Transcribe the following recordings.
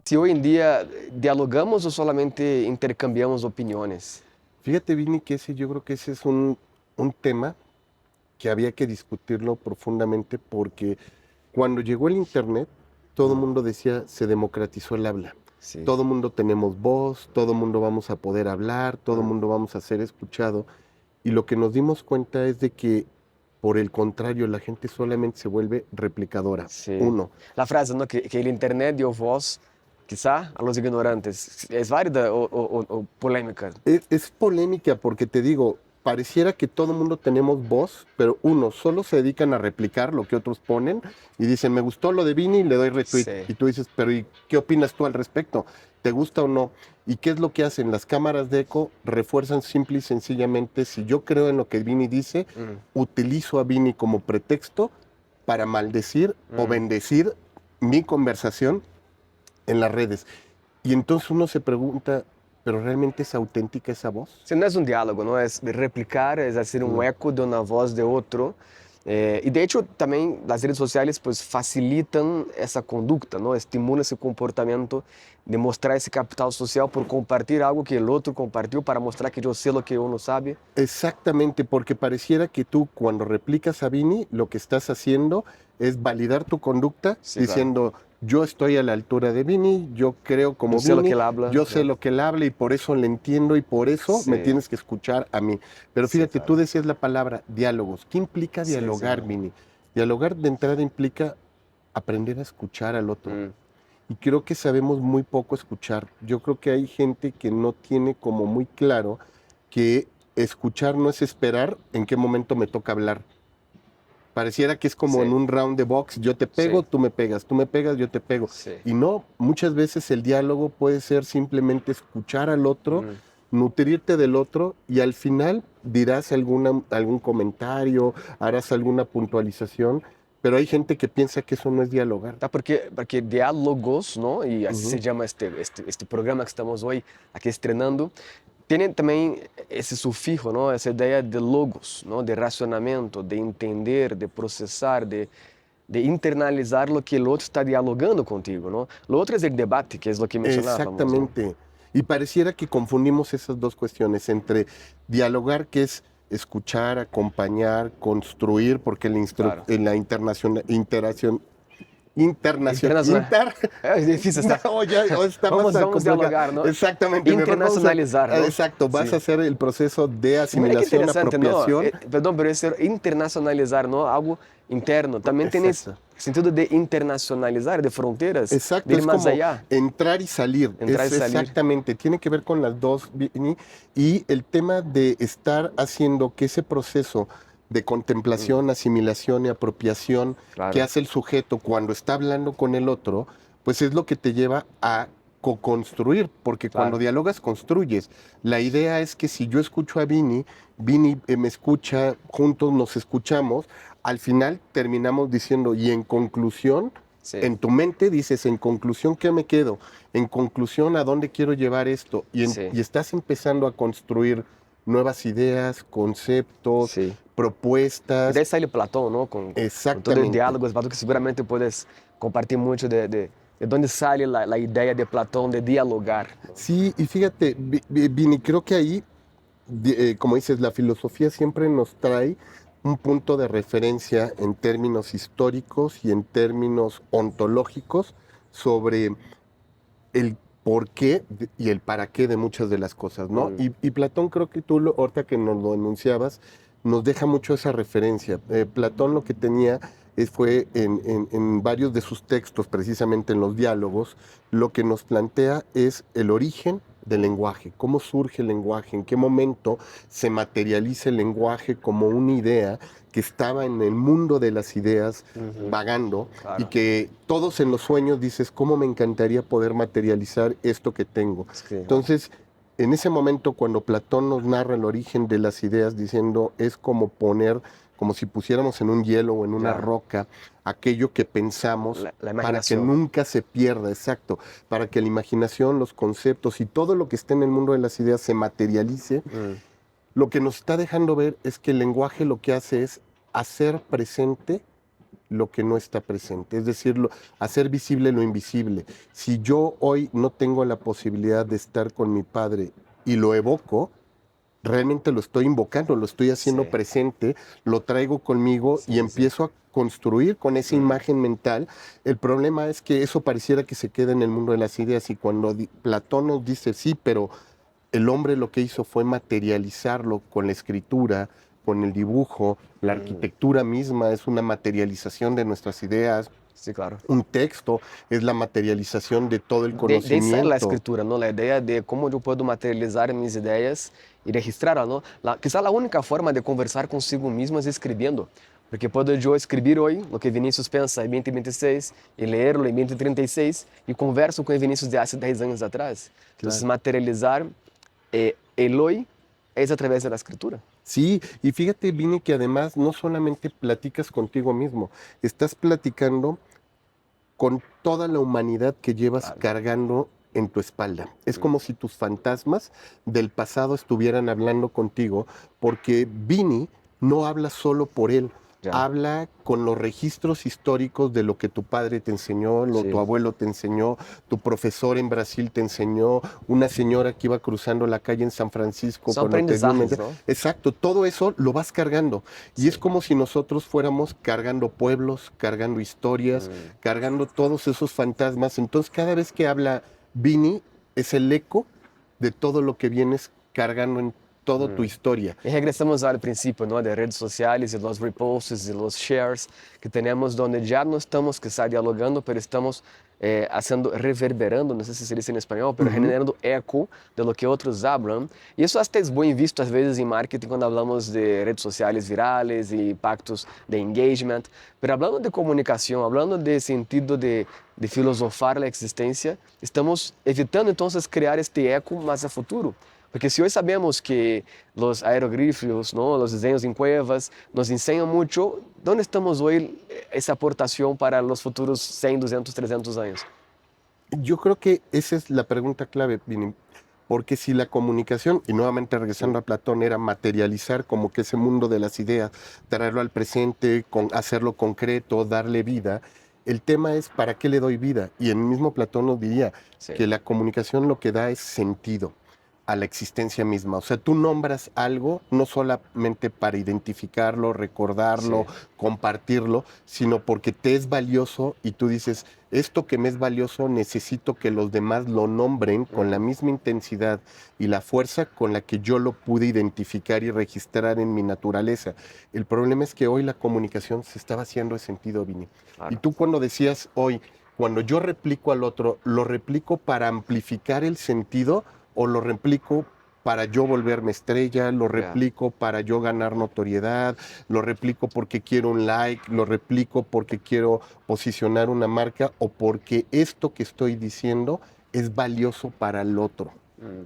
Si hoy en día dialogamos o solamente intercambiamos opiniones. Fíjate, Vini, que yo creo que ese es un tema que había que discutirlo profundamente porque cuando llegó el Internet, todo el mundo decía, se democratizó el habla. Sí. Todo el mundo tenemos voz, todo el mundo vamos a poder hablar, todo el Mm. mundo vamos a ser escuchado. Y lo que nos dimos cuenta es de que, por el contrario, la gente solamente se vuelve replicadora. Sí. Uno, La frase, ¿no? Que el Internet dio voz, quizá, a los ignorantes. ¿Es válida o polémica? es polémica porque te digo, pareciera que todo el mundo tenemos voz, pero uno, solo se dedican a replicar lo que otros ponen y dicen, me gustó lo de Vini, le doy retweet. Sí. Y tú dices, pero ¿y qué opinas tú al respecto? ¿Te gusta o no? ¿Y qué es lo que hacen? Las cámaras de eco refuerzan simple y sencillamente, si yo creo en lo que Vini dice, Mm, utilizo a Vini como pretexto para maldecir o mm. bendecir mi conversación en las redes. Y entonces uno se pregunta, ¿pero realmente es auténtica esa voz? Sí, no es un diálogo, ¿no? Es replicar, es hacer un No. eco de una voz de otro. Y de hecho también las redes sociales pues facilitan esa conducta, ¿no? Estimulan ese comportamiento de mostrar ese capital social por compartir algo que el otro compartió para mostrar que yo sé lo que uno sabe. Exactamente, porque pareciera que tú cuando replicas a Vini, lo que estás haciendo es validar tu conducta Sí, claro. diciendo, yo estoy a la altura de Vini, yo creo Yo como sé lo que Vini, él habla, yo sé ¿no? lo que él habla y por eso le entiendo y por eso me Sí, tienes que escuchar a mí. Pero sí, fíjate, claro. tú decías la palabra diálogos. ¿Qué implica Sí, sí. dialogar, Vini? Dialogar de entrada implica aprender a escuchar al otro. Mm. Y creo que sabemos muy poco escuchar. Yo creo que hay gente que no tiene como muy claro que escuchar no es esperar en qué momento me toca hablar. Pareciera que es como en Sí, un round de box, yo te pego, sí, tú me pegas, yo te pego. sí. Y no, muchas veces el diálogo puede ser simplemente escuchar al otro, Mm. nutrirte del otro y al final dirás algún comentario, harás alguna puntualización, pero hay gente que piensa que eso no es dialogar. Tá? Porque diálogos, ¿no? Y así se Ujú. llama este programa que estamos hoy aquí estrenando, tiene también ese sufijo, ¿no? Esa idea de logos, ¿no? De razonamiento, de entender, de procesar, de internalizar lo que el otro está dialogando contigo, ¿no? Lo otro es el debate, que es lo que mencionábamos, ¿no? Exactamente. Y pareciera que confundimos esas dos cuestiones entre dialogar, que es escuchar, acompañar, construir, porque Claro. en la internación, Internacional. Es difícil estar. no, ya está más Vamos a complicado. dialogar, ¿no? Exactamente, mejor vamos a, Internacionalizar, ¿no? exacto, vas a Sí. hacer el proceso de Y mira qué asimilación, interesante, ¿no? apropiación. Perdón, pero es internacionalizar, ¿no? Algo interno. También tiene Exacto. sentido de internacionalizar, de fronteras, de Exacto, ir es más como allá, entrar y salir, entrar y es salir. exactamente, tiene que ver con las dos, Vini, y el tema de estar haciendo que ese proceso de Mm, contemplación, asimilación y apropiación que claro, hace el sujeto cuando está hablando con el otro, pues es lo que te lleva a co-construir, porque cuando claro. dialogas construyes. La idea es que si yo escucho a Vini, Vini me escucha, juntos nos escuchamos, al final terminamos diciendo, y en conclusión, Sí, en tu mente dices, en conclusión, ¿qué me quedo? En conclusión, ¿a dónde quiero llevar esto? sí, Y estás empezando a construir nuevas ideas, conceptos, sí. Y de propuestas. ahí sale Platón, ¿no? Con todo el Exactamente. diálogo, es Platón, que seguramente puedes compartir mucho de dónde sale la idea de Platón de dialogar, ¿no? Sí, y fíjate, Vini, creo que ahí, como dices, la filosofía siempre nos trae un punto de referencia en términos históricos y en términos ontológicos sobre el por qué y el para qué de muchas de las cosas, ¿no? Mm, Y Platón, creo que tú, ahorita que nos lo enunciabas, nos deja mucho esa referencia. Platón lo que tenía fue en varios de sus textos, precisamente en los diálogos, lo que nos plantea es el origen del mm, lenguaje, cómo surge el lenguaje, en qué momento se materializa el lenguaje como una idea que estaba en el mundo de las ideas ujú, vagando y claro. que todos en los sueños dices, ¿cómo me encantaría poder materializar esto que tengo? Sí, claro. Entonces, en ese momento, cuando Platón nos narra el origen de las ideas, diciendo, es como poner, como si pusiéramos en un hielo o en una Ya, roca aquello que pensamos la para que imaginación. nunca se pierda, exacto, para que la imaginación, los conceptos y todo lo que esté en el mundo de las ideas se materialice. Mm, Lo que nos está dejando ver es que el lenguaje lo que hace es hacer presente lo que no está presente, es decir, hacer visible lo invisible. Si yo hoy no tengo la posibilidad de estar con mi padre y lo evoco, realmente lo estoy invocando, lo estoy haciendo Sí, presente, lo traigo conmigo sí, y sí, sí. empiezo a construir con esa imagen mental. El problema es que eso pareciera que se queda en el mundo de las ideas y cuando Platón nos dice sí, pero el hombre lo que hizo fue materializarlo con la escritura, con el dibujo, la Mm, arquitectura misma es una materialización de nuestras ideas, sí, claro. un texto es la materialización de todo el De ahí sale la conocimiento. escritura, ¿no? La idea de cómo yo puedo materializar mis ideas y registrarlas, ¿no? Quizá la única forma de conversar consigo mismo es escribiendo, porque puedo yo escribir hoy lo que Vinícius pensa en 2026 y leerlo en 2036 y converso con el Vinícius de hace 10 años atrás. Entonces, Claro. materializar el hoy es a través de la escritura. Sí, y fíjate, Vini, que además no solamente platicas contigo mismo, estás platicando con toda la humanidad que llevas Claro. cargando en tu espalda. Es Mm, como si tus fantasmas del pasado estuvieran hablando contigo, porque Vini no habla solo por él, ya, habla con los registros históricos de lo que tu padre te enseñó, tu sí. abuelo te enseñó, tu profesor en Brasil te enseñó, una señora que iba cruzando la calle en San Francisco Son cuando te dio un aprendizajes, mensaje. ¿no? Exacto, todo eso lo vas cargando. Y es Sí. como si nosotros fuéramos cargando pueblos, cargando historias, Mm. cargando todos esos fantasmas. Entonces, cada vez que habla Vini, es el eco de todo lo que vienes cargando en toda tu Mm. historia. Y regresamos al principio, ¿no? De redes sociales y los reposts y los shares que tenemos donde ya no estamos quizá dialogando, pero estamos haciendo, reverberando, no sé si se dice en español, pero Ujú. generando eco de lo que otros hablan. Y eso hasta es buen visto às vezes en marketing cuando hablamos de redes sociales virales y pactos de engagement. Pero hablando de comunicación, hablando de sentido de filosofar la existencia, estamos evitando entonces crear este eco más a futuro. Porque si hoy sabemos que los aeroglifos, ¿no? Los diseños en cuevas nos enseñan mucho, ¿dónde estamos hoy esa aportación para los futuros 100, 200, 300 años? Yo creo que esa es la pregunta clave, Vini. Porque si la comunicación, y nuevamente Mm, regresando a Platón, era materializar como que ese mundo de las ideas, traerlo al presente, hacerlo concreto, darle vida, el tema es ¿para qué le doy vida? Y el mismo Platón nos diría sí, que la comunicación lo que da es sentido a la existencia misma. O sea, tú nombras algo no solamente para identificarlo, recordarlo, sí. compartirlo, sino porque te es valioso y tú dices, esto que me es valioso necesito que los demás lo nombren con la Mm, misma intensidad y la fuerza con la que yo lo pude identificar y registrar en mi naturaleza. El problema es que hoy la comunicación se está vaciando de sentido, Vini. Y claro. tú cuando decías hoy, cuando yo replico al otro, ¿lo replico para amplificar el sentido o lo replico para yo volverme estrella, lo Ya. replico para yo ganar notoriedad, lo replico porque quiero un like, lo replico porque quiero posicionar una marca o porque esto que estoy diciendo es valioso para el otro? Mm.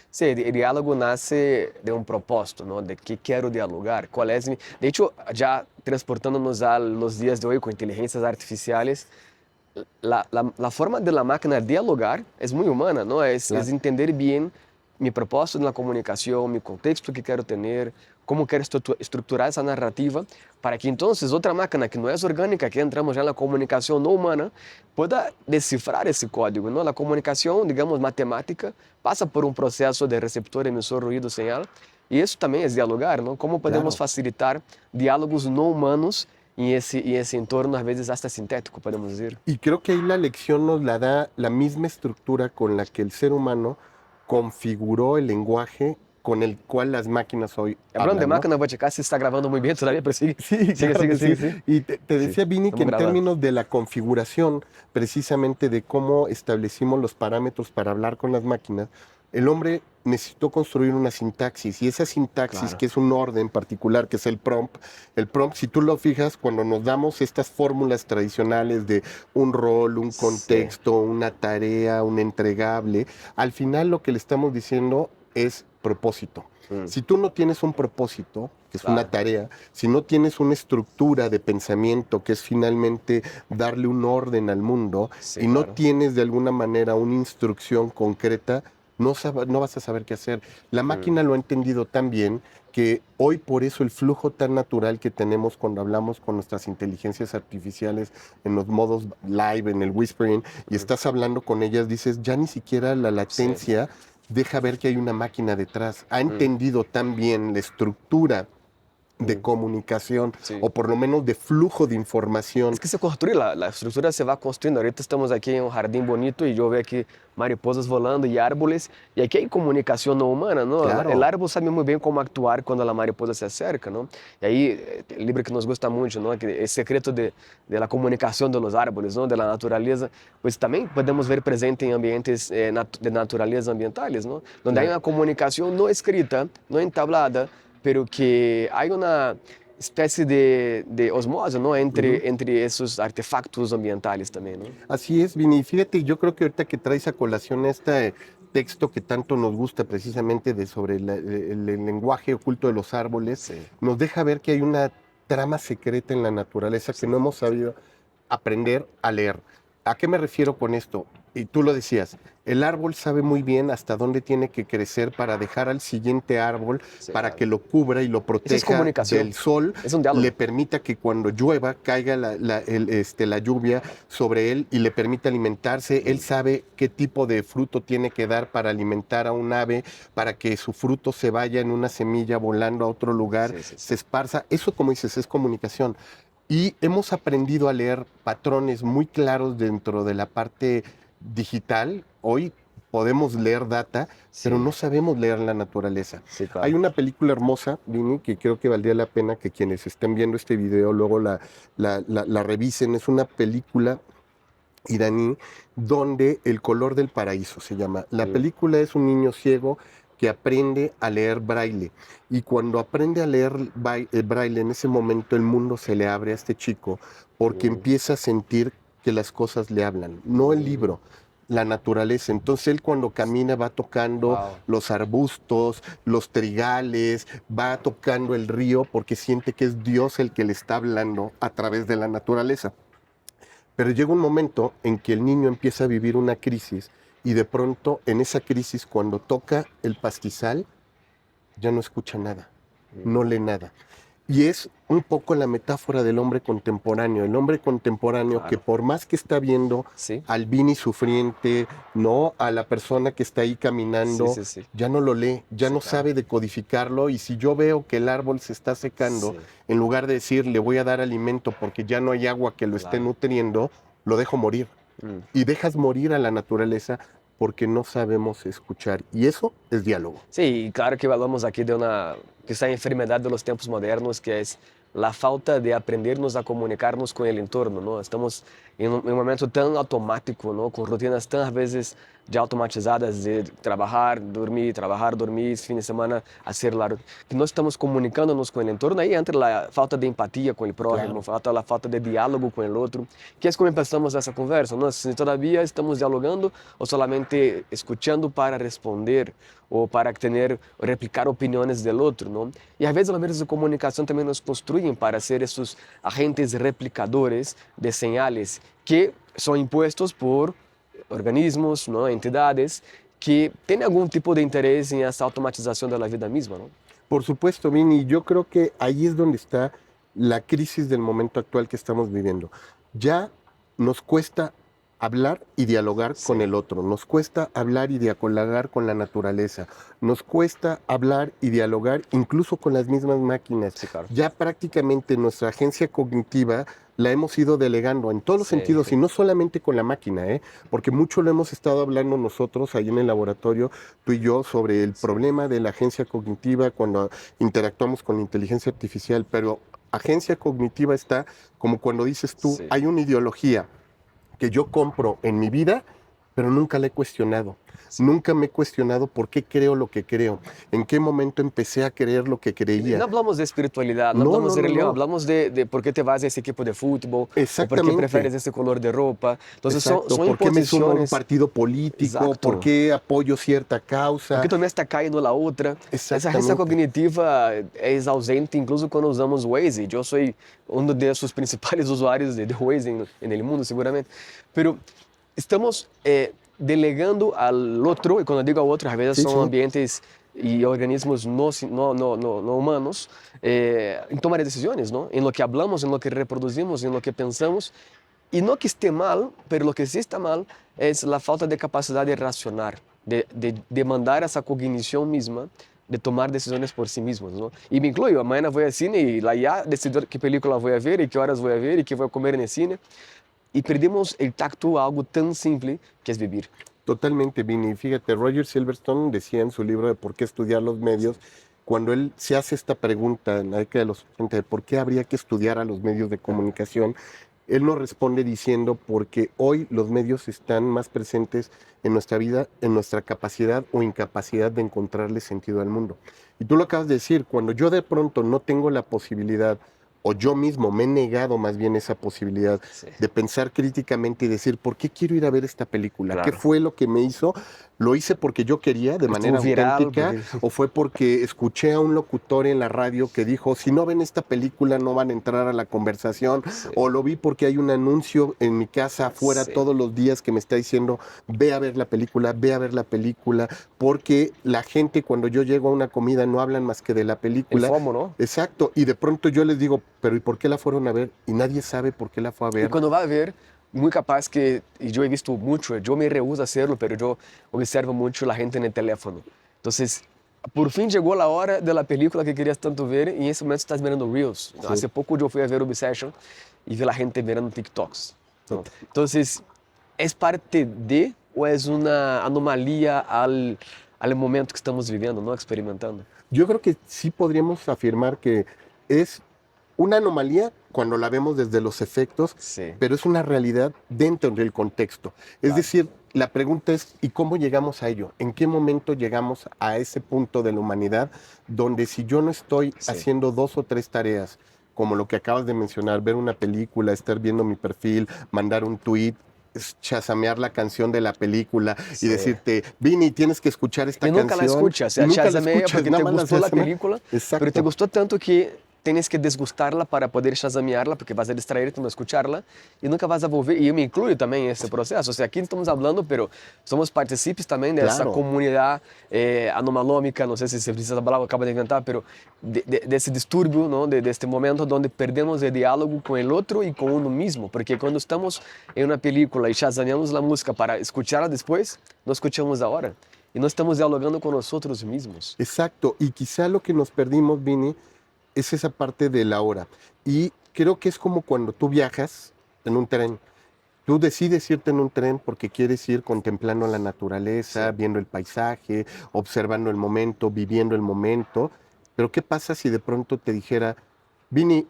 Sí, el diálogo nace de un propósito, ¿no? De qué quiero dialogar, cuál es mi... De hecho, ya transportándonos a los días de hoy con inteligencias artificiales, la forma de la máquina dialogar es muy humana, ¿no? Es Claro. entender bien mi propósito en la comunicación, mi contexto que quiero tener, cómo quiero estructurar esa narrativa, para que entonces otra máquina que no es orgánica, que entramos ya en la comunicación no humana, pueda descifrar ese código, ¿no? La comunicación, digamos, matemática, pasa por un proceso de receptor, emisor, ruido, señal, y eso también es dialogar, ¿no? ¿Cómo podemos Claro. facilitar diálogos no humanos en ese entorno, a veces hasta sintético, podemos decir? Y creo que ahí la lección nos la da la misma estructura con la que el ser humano configuró el lenguaje con el cual las máquinas hoy Hablando de hablan, ¿no? máquina, voy a checar si está grabando muy bien todavía, pero sigue, Sí, sigue, claro sigue, que sigue, sí. sigue. Y te Sí, decía, Vini, que estamos en grabando. términos de la configuración, precisamente de cómo establecimos los parámetros para hablar con las máquinas, el hombre necesitó construir una sintaxis y esa sintaxis, Claro. que es un orden particular, que es el prompt, si tú lo fijas, cuando nos damos estas fórmulas tradicionales de un rol, un Sí. contexto, una tarea, un entregable, al final lo que le estamos diciendo es propósito. Mm, Si tú no tienes un propósito, que es una claro. tarea, si no tienes una estructura de pensamiento, que es finalmente darle un orden al mundo, Sí, y no claro. tienes de alguna manera una instrucción concreta, no vas a saber qué hacer. La máquina lo ha entendido tan bien que hoy por eso el flujo tan natural que tenemos cuando hablamos con nuestras inteligencias artificiales en los modos live, en el whispering, y estás hablando con ellas, dices, ya ni siquiera la Sí. latencia deja ver que hay una máquina detrás. Ha entendido tan bien la estructura de comunicación, Sí. o por lo menos de flujo de información. Es que se construye, la estructura se va construyendo. Ahorita estamos aquí en un jardín bonito y yo veo aquí mariposas volando y árboles. Y aquí hay comunicación no humana, ¿no? Claro. El árbol sabe muy bien cómo actuar cuando la mariposa se acerca, ¿no? Y ahí, el libro que nos gusta mucho, ¿no? Que el secreto de la comunicación de los árboles, ¿no? De la naturaleza, pues también podemos ver presente en ambientes de naturaleza ambientales, ¿no? Donde hay Claro. una comunicación no escrita, no entablada, pero que hay una especie de osmose, ¿no? Entre esos artefactos ambientales también, ¿no? Así es, Vini. Y fíjate, yo creo que ahorita que traes a colación este texto que tanto nos gusta precisamente sobre el lenguaje oculto de los árboles, Sí. nos deja ver que hay una trama secreta en la naturaleza que no hemos sabido aprender a leer. ¿A qué me refiero con esto? Y tú lo decías, el árbol sabe muy bien hasta dónde tiene que crecer para dejar al siguiente árbol, Sí, para claro. que lo cubra y lo proteja comunicación. del sol, Es un diálogo. le permita que cuando llueva caiga la lluvia sobre él y le permita alimentarse. Él sabe qué tipo de fruto tiene que dar para alimentar a un ave, para que su fruto se vaya en una semilla volando a otro lugar, Sí, sí, sí. se esparza. Eso, como dices, es comunicación. Y hemos aprendido a leer patrones muy claros dentro de la parte digital. Hoy podemos leer data, pero Sí. no sabemos leer la naturaleza. Sí, claro. Hay una película hermosa, Vini, que creo que valdría la pena que quienes estén viendo este video luego la revisen. Es una película iraní donde El color del paraíso se llama. La película es un niño ciego que aprende a leer braille, y cuando aprende a leer braille, en ese momento el mundo se le abre a este chico porque empieza a sentir que las cosas le hablan, no el libro, la naturaleza. Entonces él, cuando camina, va tocando Wow. los arbustos, los trigales, va tocando el río porque siente que es Dios el que le está hablando a través de la naturaleza. Pero llega un momento en que el niño empieza a vivir una crisis, y de pronto en esa crisis, cuando toca el pastizal, ya no escucha nada, no lee nada. Y es un poco la metáfora del hombre contemporáneo. El hombre contemporáneo, Claro. que por más que está viendo Sí. al Vini sufriente, no a la persona que está ahí caminando, Sí, sí, sí. ya no lo lee, ya Sí, no claro. sabe decodificarlo. Y si yo veo que el árbol se está secando, Sí. en lugar de decir le voy a dar alimento porque ya no hay agua que lo esté Claro. nutriendo, lo dejo morir. Y dejas morir a la naturaleza porque no sabemos escuchar. Y eso es diálogo. Sí, y claro que hablamos aquí de una, quizá enfermedad de los tiempos modernos, que es la falta de aprendernos a comunicarnos con el entorno, ¿no? Estamos en un momento tan automático, ¿no? Con rutinas tan a veces ya automatizadas de trabajar, dormir, fin de semana hacer largo, que no estamos comunicándonos con el entorno. Ahí entra la falta de empatía con el prójimo, la falta de diálogo con el otro, que es como empezamos esa conversa, ¿no? Si todavía estamos dialogando o solamente escuchando para responder o para replicar opiniones del otro, ¿no? Y a veces los medios de comunicación también nos construyen para ser esos agentes replicadores de señales que son impuestos por organismos, ¿no? Entidades que tienen algún tipo de interés en esa automatización de la vida misma, ¿no? Por supuesto, Vini, yo creo que ahí es donde está la crisis del momento actual que estamos viviendo. Ya nos cuesta hablar y dialogar Sí. con el otro, nos cuesta hablar y dialogar con la naturaleza, nos cuesta hablar y dialogar incluso con las mismas máquinas. Sí, claro. Ya prácticamente nuestra agencia cognitiva la hemos ido delegando en todos los Sí. sentidos, y no solamente con la máquina, porque mucho lo hemos estado hablando nosotros ahí en el laboratorio, tú y yo, sobre el problema de la agencia cognitiva cuando interactuamos con la inteligencia artificial. Pero agencia cognitiva está como cuando dices tú, Sí. hay una ideología que yo compro en mi vida, pero nunca la he cuestionado. Nunca me he cuestionado por qué creo lo que creo, en qué momento empecé a creer lo que creía. No hablamos de espiritualidad, no No, hablamos no, de no, religión, no. hablamos de por qué te vas a ese equipo de fútbol, o por qué Exactamente. prefieres ese color de ropa. Entonces Exacto. son ¿Por qué me sumo a un imposiciones. partido político? Exacto. ¿Por qué apoyo cierta causa? Porque também está caindo la outra. Essa Exactamente. agência cognitiva é ausente, incluso quando usamos Waze. Eu sou um dos principais usuários de Waze no mundo, seguramente. Pero estamos delegando al otro, y cuando digo al otro, a veces Sí, son sí. ambientes y organismos no humanos, en tomar decisiones, ¿no? En lo que hablamos, en lo que reproducimos, en lo que pensamos. Y no que esté mal, pero lo que sí está mal es la falta de capacidad de racionar, de demandar esa cognición misma, de tomar decisiones por sí mismos, ¿no? Y me incluyo, mañana voy al cine y la IA decidió qué película voy a ver y qué horas voy a ver y qué voy a comer en el cine. Y perdemos el tacto a algo tan simple que es vivir. Totalmente, Vini. Fíjate, Roger Silverstone decía en su libro de por qué estudiar los medios, cuando él se hace esta pregunta en la década de los 80 de por qué habría que estudiar a los medios de comunicación, él nos responde diciendo porque hoy los medios están más presentes en nuestra vida, en nuestra capacidad o incapacidad de encontrarle sentido al mundo. Y tú lo acabas de decir, cuando yo de pronto no tengo la posibilidad, o yo mismo me he negado más bien esa posibilidad Sí, de pensar críticamente y decir, ¿por qué quiero ir a ver esta película? ¿Qué claro. fue lo que me hizo? ¿Lo hice porque yo quería de Estuvo manera viral auténtica porque... o fue porque escuché a un locutor en la radio que dijo, si no ven esta película no van a entrar a la conversación? Sí, O lo vi porque hay un anuncio en mi casa afuera sí. todos los días que me está diciendo, ve a ver la película, ve a ver la película, porque la gente cuando yo llego a una comida no hablan más que de la El película. FOMO, ¿no? Exacto, y de pronto yo les digo, pero ¿y por qué la fueron a ver? Y nadie sabe por qué la fue a Y ver. cuando va a ver, muy capaz que, y yo he visto mucho, yo me rehúso a hacerlo, pero yo observo mucho la gente en el teléfono. Entonces, por fin llegó la hora de la película que querías tanto ver y en ese momento estás mirando Reels. Sí, Hace poco yo fui a ver Obsession y vi la gente mirando TikToks, ¿no? total. Entonces, ¿es parte de o es una anomalía al momento que estamos viviendo, ¿no? Experimentando? Yo creo que sí podríamos afirmar que es una anomalía cuando la vemos desde los efectos, Sí, pero es una realidad dentro del contexto. Es claro. decir, la pregunta es, ¿y cómo llegamos a ello? ¿En qué momento llegamos a ese punto de la humanidad donde si yo no estoy Sí. haciendo dos o tres tareas, como lo que acabas de mencionar, ver una película, estar viendo mi perfil, mandar un tweet, chasamear la canción de la película y Sí. decirte, Vini, tienes que escuchar esta Y nunca la canción, escuchas, y o sea, nunca la chasamea escuchas, porque nada te más la gustó la chasameas. película, pero te Exacto. gustó tanto que tienes que desgustarla para poder chasamearla, porque vas a distraerte no escucharla y nunca vas a volver. Y yo me incluyo también en este proceso. O sea, aquí estamos hablando, pero somos partícipes también de esa Claro, comunidad anomalómica, no sé si se dice esa palabra, acabo de inventar, pero de ese disturbio, ¿no? De este momento donde perdemos el diálogo con el otro y con uno mismo, porque cuando estamos en una película y chasameamos la música para escucharla después, no escuchamos ahora. Y no estamos dialogando con nosotros mismos. exacto. Y quizá lo que nos perdimos, Vini, es esa parte de la hora. Y creo que es como cuando tú viajas en un tren. Tú decides irte en un tren porque quieres ir contemplando la naturaleza, Sí, viendo el paisaje, observando el momento, viviendo el momento. Pero ¿qué pasa si de pronto te dijera, Vini,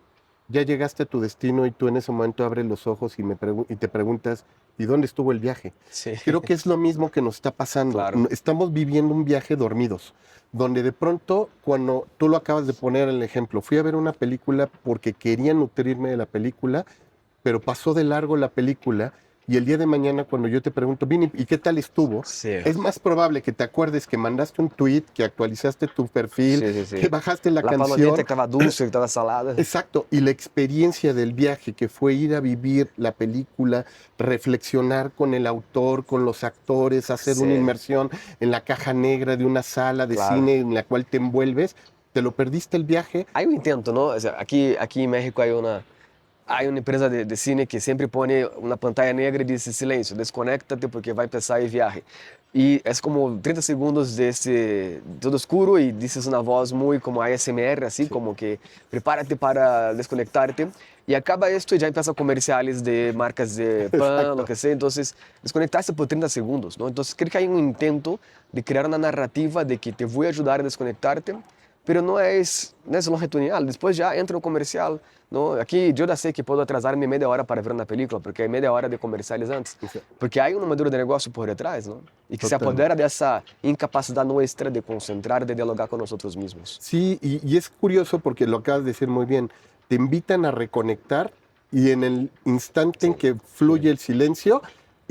ya llegaste a tu destino y tú en ese momento abres los ojos y, y te preguntas, ¿y dónde estuvo el viaje? sí, Creo que es lo mismo que nos está pasando. claro. Estamos viviendo un viaje dormidos, donde de pronto, cuando tú lo acabas de poner en el ejemplo, fui a ver una película porque quería nutrirme de la película, pero pasó de largo la película y el día de mañana cuando yo te pregunto, Vini, ¿y qué tal estuvo? Sí, Es más probable que te acuerdes que mandaste un tweet, que actualizaste tu perfil, sí, sí, sí. que bajaste la La palomita que canción. estaba dulce, que estaba salada. Exacto, y la experiencia del viaje que fue ir a vivir la película, reflexionar con el autor, con los actores, hacer una Sí, inmersión en la caja negra de una sala de claro. cine en la cual te envuelves, te lo perdiste el viaje. Hay un intento, ¿no? O sea, aquí en México hay una empresa de cine que siempre pone una pantalla negra y dice silencio, desconéctate porque va a empezar el viaje. Y es como 30 segundos de todo oscuro y dices una voz muy como ASMR, así Sí, como que prepárate para desconectarte. Y acaba esto y ya empieza comerciales de marcas de pan, lo exacto. que sea. Entonces, desconectarse por 30 segundos, ¿no? Entonces, creo que hay un intento de crear una narrativa de que te voy a ayudar a desconectarte, pero no es longitudinal. Después ya entra un comercial, ¿no? Aquí yo ya sé que puedo atrasarme media hora para ver una película, porque hay media hora de comerciales antes. O sea, Porque hay un modelo de negocio por detrás, ¿no? Y que se totalmente. apodera de esa incapacidad nuestra de concentrar, de dialogar con nosotros mismos. Sí, y es curioso porque lo acabas de decir muy bien. Te invitan a reconectar y en el instante en Sí, que fluye el silencio,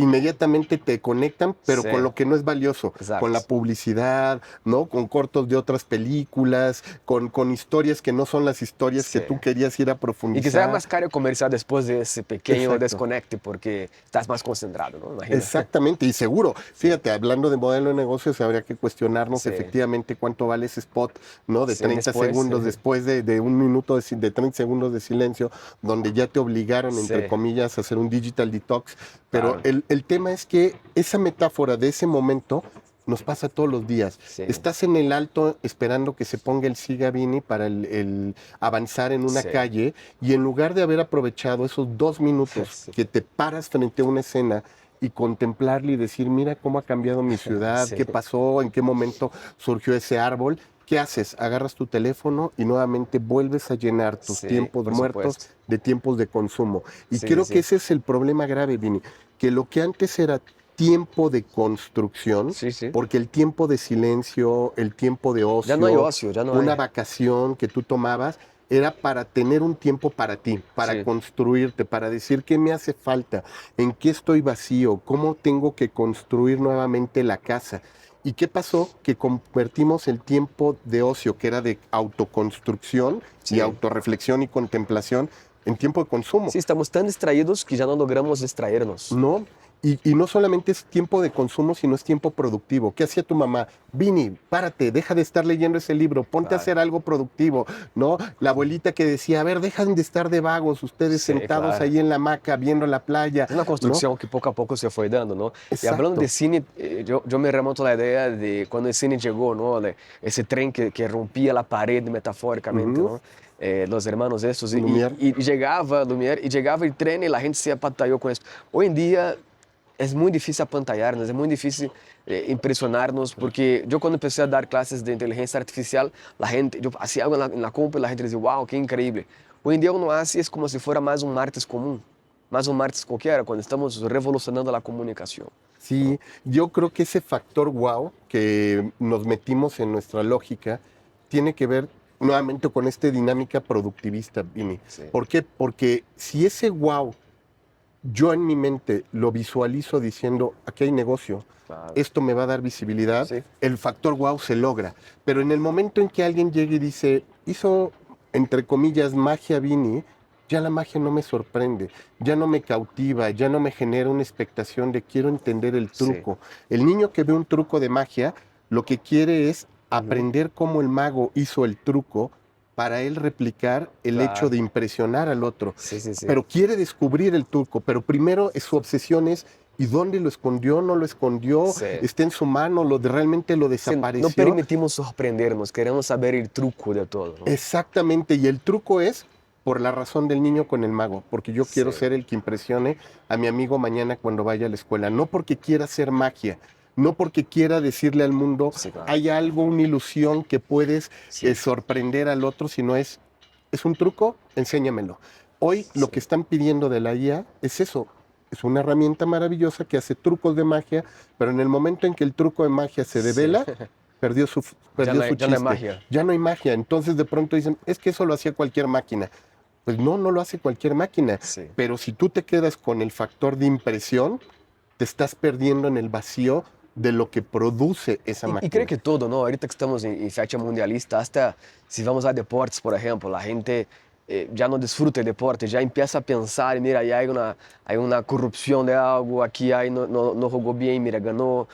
inmediatamente te conectan, pero Sí. con lo que no es valioso, Exacto. con la publicidad, ¿no? Con cortos de otras películas, con historias que no son las historias que Sí. tú querías ir a Y profundizar. que sea más caro comercial después de ese pequeño Exacto. desconecte porque estás más concentrado, ¿no? Imagina. Exactamente, y seguro. Fíjate, hablando de modelo de negocios, habría que cuestionarnos Sí. efectivamente cuánto vale ese spot, ¿no? De Sí, 30 después, segundos, sí. después de un minuto de 30 segundos de silencio, donde ya te obligaron, entre Sí. comillas, a hacer un digital detox. Pero Claro. el tema es que esa metáfora de ese momento nos pasa todos los días. Sí. Estás en el alto esperando que se ponga el Sigabini para el avanzar en una Sí. calle, y en lugar de haber aprovechado esos 2 minutos Sí. que te paras frente a una escena y contemplarle y decir, mira cómo ha cambiado mi ciudad, Sí. qué pasó, en qué momento surgió ese árbol. ¿Qué haces? Agarras tu teléfono y nuevamente vuelves a llenar tus Sí, tiempos por muertos supuesto. de tiempos de consumo. Y Sí, creo sí, que sí. ese es el problema grave, Vini, que lo que antes era tiempo de construcción, Sí, sí. porque el tiempo de silencio, el tiempo de Ya no hay ocio, ocio, ya no una hay. vacación que tú tomabas, era para tener un tiempo para ti, para Sí. construirte, para decir qué me hace falta, en qué estoy vacío, cómo tengo que construir nuevamente la casa. ¿Y qué pasó? Que convertimos el tiempo de ocio, que era de autoconstrucción y Sí. autorreflexión y contemplación, en tiempo de consumo. Sí, estamos tan distraídos que ya no logramos distraernos. No, y no solamente es tiempo de consumo, sino es tiempo productivo. ¿Qué hacía tu mamá? Vini, párate, deja de estar leyendo ese libro, ponte a Claro. hacer algo productivo, ¿no? La abuelita que decía, a ver, dejan de estar de vagos, ustedes Sí, sentados claro. ahí en la hamaca viendo la playa, Es una ¿no? construcción que poco a poco se fue dando, ¿no? Y hablando Exacto. de cine, yo me remonto a la idea de cuando el cine llegó, ¿no? Ese tren que rompía la pared metafóricamente, Ujú. ¿no? Los hermanos estos, Lumière. y llegaba Lumière, y llegaba el tren y la gente se apantalló con eso. Hoy en día es muy difícil apantallarnos, es muy difícil impresionarnos, porque yo cuando empecé a dar clases de inteligencia artificial, la gente, yo hacía algo en la compu y la gente decía, wow, qué increíble. Hoy en día uno hace, es como si fuera más un martes común, más un martes cualquiera, cuando estamos revolucionando la comunicación, ¿no? Sí, yo creo que ese factor wow que nos metimos en nuestra lógica tiene que ver nuevamente con esta dinámica productivista, Vini. Sí, ¿Por qué? Porque si ese wow yo en mi mente lo visualizo diciendo, aquí hay negocio, claro. esto me va a dar visibilidad, Sí, el factor wow se logra. Pero en el momento en que alguien llegue y dice, hizo, entre comillas, magia Vini, ya la magia no me sorprende, ya no me cautiva, ya no me genera una expectación de quiero entender el sí. truco. El niño que ve un truco de magia, lo que quiere es Ujú. aprender cómo el mago hizo el truco para él replicar el hecho Claro. de impresionar al otro. Sí, sí, sí. Pero quiere descubrir el truco, pero primero su obsesión es ¿y dónde lo escondió? ¿No lo escondió? Sí. ¿Está en su mano? ¿Realmente lo Sí, no desapareció? permitimos sorprendernos, queremos saber el truco de todo, ¿no? Exactamente, y el truco es por la razón del niño con el mago, porque yo quiero Sí. ser el que impresione a mi amigo mañana cuando vaya a la escuela, no porque quiera hacer magia, no porque quiera decirle al mundo, Sí, claro. hay algo, una ilusión que puedes Sí. sorprender al otro, sino es un truco, enséñamelo. Hoy lo Sí. que están pidiendo de la IA es eso, es una herramienta maravillosa que hace trucos de magia, pero en el momento en que el truco de magia se Sí. devela, perdió su, perdió su Ya no hay chiste. magia. Ya no hay magia. Entonces de pronto dicen, es que eso lo hacía cualquier máquina. Pues no, no lo hace cualquier máquina. Sí. Pero si tú te quedas con el factor de impresión, te estás perdiendo en el vacío de lo que produce esa Y máquina. creo que todo, ¿no? Ahorita que estamos en fecha mundialista, hasta si vamos a deportes, por ejemplo, la gente ya no disfruta el deporte, ya empieza a pensar, mira, ahí hay una corrupción de algo, aquí hay, no jugó bien, mira, ganó.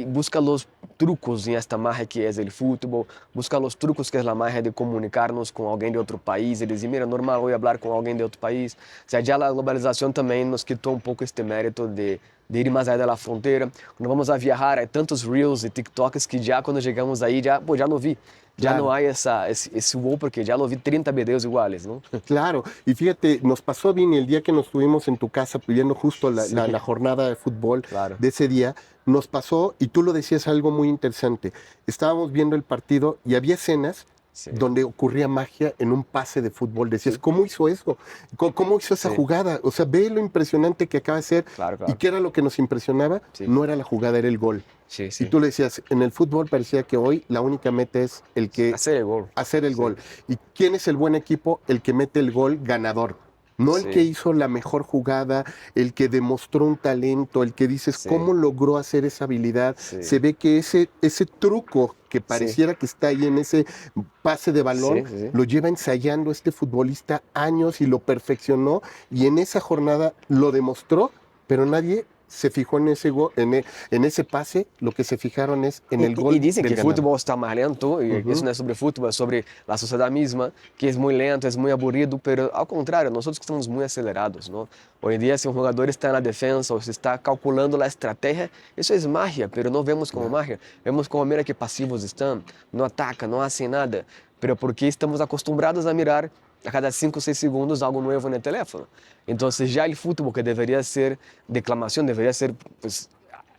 Busca los trucos en esta magia que es el fútbol, busca los trucos que es la magia de comunicarnos con alguien de otro país y decir, mira, normal, voy a hablar con alguien de otro país. O sea, ya la globalización también nos quitó un poco este mérito de ir más allá de la frontera. Cuando vamos a viajar, hay tantos reels y TikToks que ya cuando llegamos ahí, ya, pues ya lo vi. Ya no Claro. hay ese wow porque ya lo vi 30 videos iguales, ¿no? Claro, y fíjate, nos pasó, Vini, el día que nos tuvimos en tu casa pidiendo justo Sí. la jornada de fútbol Claro. de ese día, nos pasó, y tú lo decías algo muy interesante, estábamos viendo el partido y había escenas Sí. donde ocurría magia en un pase de fútbol. Decías, Sí. ¿cómo hizo eso? ¿Cómo hizo esa Sí. jugada? O sea, ve lo impresionante que acaba de ser. Claro, ¿Y claro. qué era lo que nos impresionaba? Sí. No era la jugada, era el gol. Sí, Y sí. tú le decías, en el fútbol parecía que hoy la única meta es el que Hacer el gol. hacer el Sí. gol. ¿Y quién es el buen equipo? El que mete el gol ganador. no el que Sí, hizo la mejor jugada, el que demostró un talento, el que dices sí, cómo logró hacer esa habilidad. sí, Se ve que ese truco que sí, pareciera que está ahí en ese pase de balón, sí, sí, sí. lo lleva ensayando este futbolista años y lo perfeccionó y en esa jornada lo demostró, pero nadie se fijó en en ese pase, lo que se fijaron es en el Y gol dicen que del el ganador. fútbol está más lento, y eso Ujú, no es sobre fútbol, es sobre la sociedad misma, que es muy lento, es muy aburrido, pero al contrario, nosotros que estamos muy acelerados, ¿no? Hoy en día, si un jugador está en la defensa o se está calculando la estrategia, eso es magia, pero no vemos como claro. magia, vemos como, mira que pasivos están, no atacan, no hacen nada, pero porque estamos acostumbrados a mirar a cada 5 o 6 segundos algo nuevo en el teléfono. Entonces ya el fútbol, que debería ser declamación, debería ser, pues,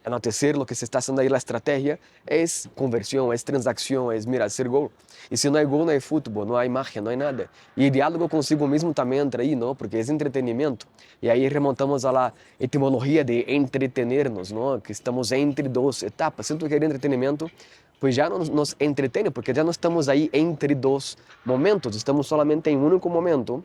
anotecer lo que se está haciendo ahí, la estrategia, es conversión, es transacción, es, mira, hacer gol. Y si no hay gol, no hay fútbol, no hay magia, no hay nada. Y el diálogo consigo mismo también entra ahí, ¿no? Porque es entretenimiento. Y ahí remontamos a la etimología de entretenernos, ¿no? Que estamos entre dos etapas. Si tú quieres entretenimiento, pues ya no nos entretiene, porque ya no estamos ahí entre dos momentos, estamos solamente en un único momento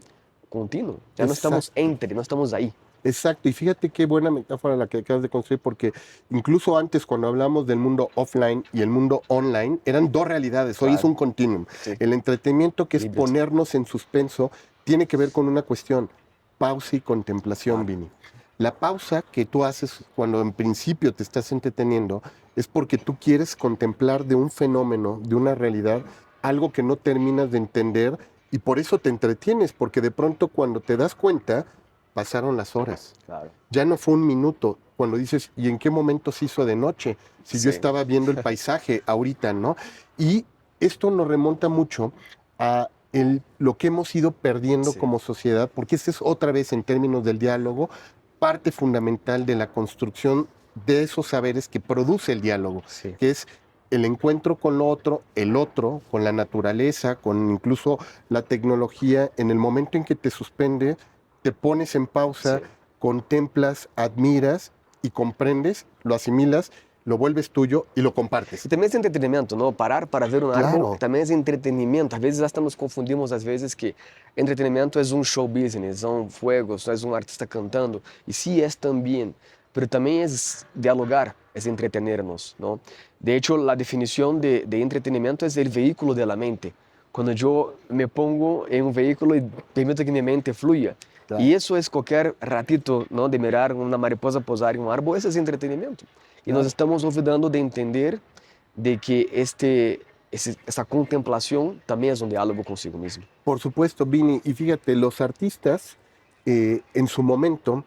continuo. Ya no estamos Exacto. entre, no estamos ahí. Exacto, y fíjate qué buena metáfora la que acabas de construir, porque incluso antes cuando hablamos del mundo offline y el mundo online, eran dos realidades, hoy es Claro, un continuum. sí, El entretenimiento, que es híbrido, ponernos en suspenso, tiene que ver con una cuestión, pausa y contemplación, claro. Vini. La pausa que tú haces cuando en principio te estás entreteniendo es porque tú quieres contemplar de un fenómeno, de una realidad, algo que no terminas de entender y por eso te entretienes, porque de pronto cuando te das cuenta, pasaron las horas. Claro, Ya no fue un minuto cuando dices, ¿y en qué momento se hizo de noche? Si yo sí, estaba viendo el paisaje ahorita, ¿no? Y esto nos remonta mucho a lo que hemos ido perdiendo sí, como sociedad, porque esta es otra vez en términos del diálogo, parte fundamental de la construcción de esos saberes que produce el diálogo, sí, que es el encuentro con lo otro, el otro, con la naturaleza, con incluso la tecnología, en el momento en que te suspende, te pones en sí. pausa, contemplas, admiras y comprendes, lo asimilas, lo vuelves tuyo y lo Y compartes. también es entretenimiento, ¿no? Parar para ver un árbol Claro, también es entretenimiento. A veces hasta nos confundimos, às vezes, que entretenimiento es un show business, son fuegos, es un artista cantando. Y sí es también, pero también es dialogar, es entretenernos, ¿no? De hecho, la definición de entretenimiento es el vehículo de la mente. Cuando yo me pongo en un vehículo y permito que mi mente fluya. claro, Y eso es cualquier ratito, ¿no? De mirar una mariposa posar en un árbol, eso es entretenimiento. Y nos claro. estamos olvidando de entender de que esa contemplación también es un diálogo consigo mismo. Por supuesto, Vini. Y fíjate, los artistas en su momento,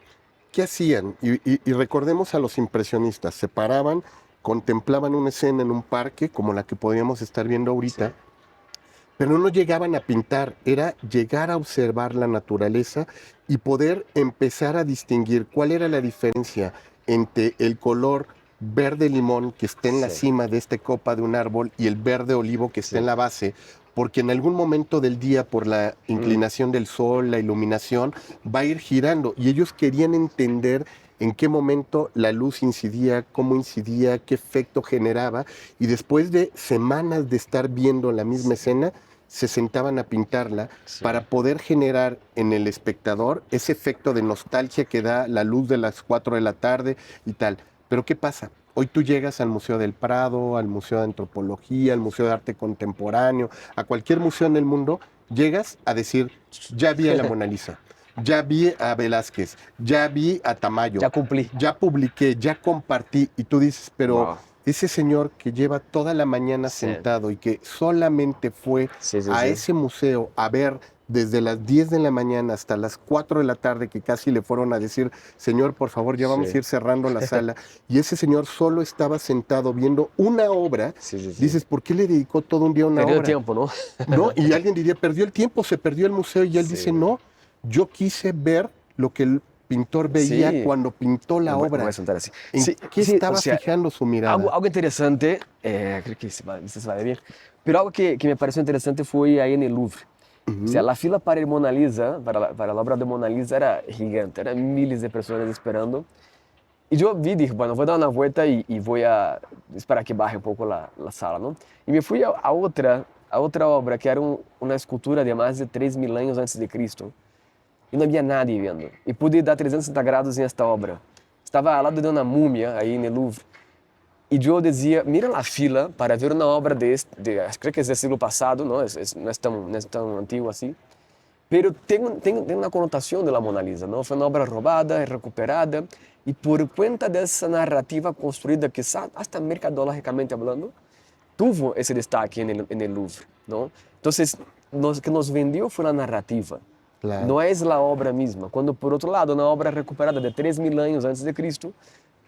¿qué hacían? Y recordemos a los impresionistas, se paraban, contemplaban una escena en un parque, como la que podríamos estar viendo ahorita, Sí, pero no llegaban a pintar, era llegar a observar la naturaleza y poder empezar a distinguir cuál era la diferencia entre el color verde limón que está en la sí, cima de esta copa de un árbol y el verde olivo que está en sí. la base, porque en algún momento del día, por la Mm, inclinación del sol, la iluminación, va a ir girando y ellos querían entender en qué momento la luz incidía, cómo incidía, qué efecto generaba, y después de semanas de estar viendo la misma sí, escena, se sentaban a pintarla sí, para poder generar en el espectador ese efecto de nostalgia que da la luz de las 4 de la tarde y tal. Pero ¿qué pasa? Hoy tú llegas al Museo del Prado, al Museo de Antropología, al Museo de Arte Contemporáneo, a cualquier museo en el mundo, llegas a decir, ya vi a la Mona Lisa, ya vi a Velázquez, ya vi a Tamayo, ya cumplí. ya publiqué, ya compartí, y tú dices, pero Wow. ese señor que lleva toda la mañana Sí, sentado y que solamente fue sí, sí, a sí. ese museo a ver desde las 10 de la mañana hasta las 4 de la tarde, que casi le fueron a decir, señor, por favor, ya vamos a Sí, ir cerrando la sala, y ese señor solo estaba sentado viendo una obra, sí, sí, sí. dices, ¿por qué le dedicó todo un día a una Perdió obra? tiempo, ¿no? ¿No? Y alguien diría, perdió el tiempo, se perdió el museo, y él dice, Sí, no, yo quise ver lo que el pintor veía sí. cuando pintó la Me voy a obra. sentar así. ¿En Sí, qué sí, o estaba sea, fijando su algo, mirada? algo interesante, creo que se va a ver bien, pero algo que me pareció interesante fue ahí en el Louvre. O sea, Ujú, la fila para el Mona Lisa, para la obra de Mona Lisa era gigante, eran miles de personas esperando. Y yo vi, dije, bueno, voy a dar una vuelta y voy a esperar que baje un poco la sala, ¿no? Y me fui a otra obra, que era una escultura de más de 3000 años antes de Cristo, y no había nadie viendo. Y pude dar 360 grados en esta obra. Estaba al lado de una momia ahí en el Louvre. Y yo decía, mira la fila para ver una obra creo que es del siglo pasado, no es tan antiguo así. Pero tem uma conotação da Mona Lisa, não? Foi uma obra roubada, recuperada, e por conta dessa narrativa construída, que até mercadologicamente falando, tuvo esse destaque no Louvre, não? Então, o que nos vendeu foi a narrativa, Claro. não é a obra mesma. Quando, por outro lado, uma obra recuperada de 3.000 anos antes de Cristo,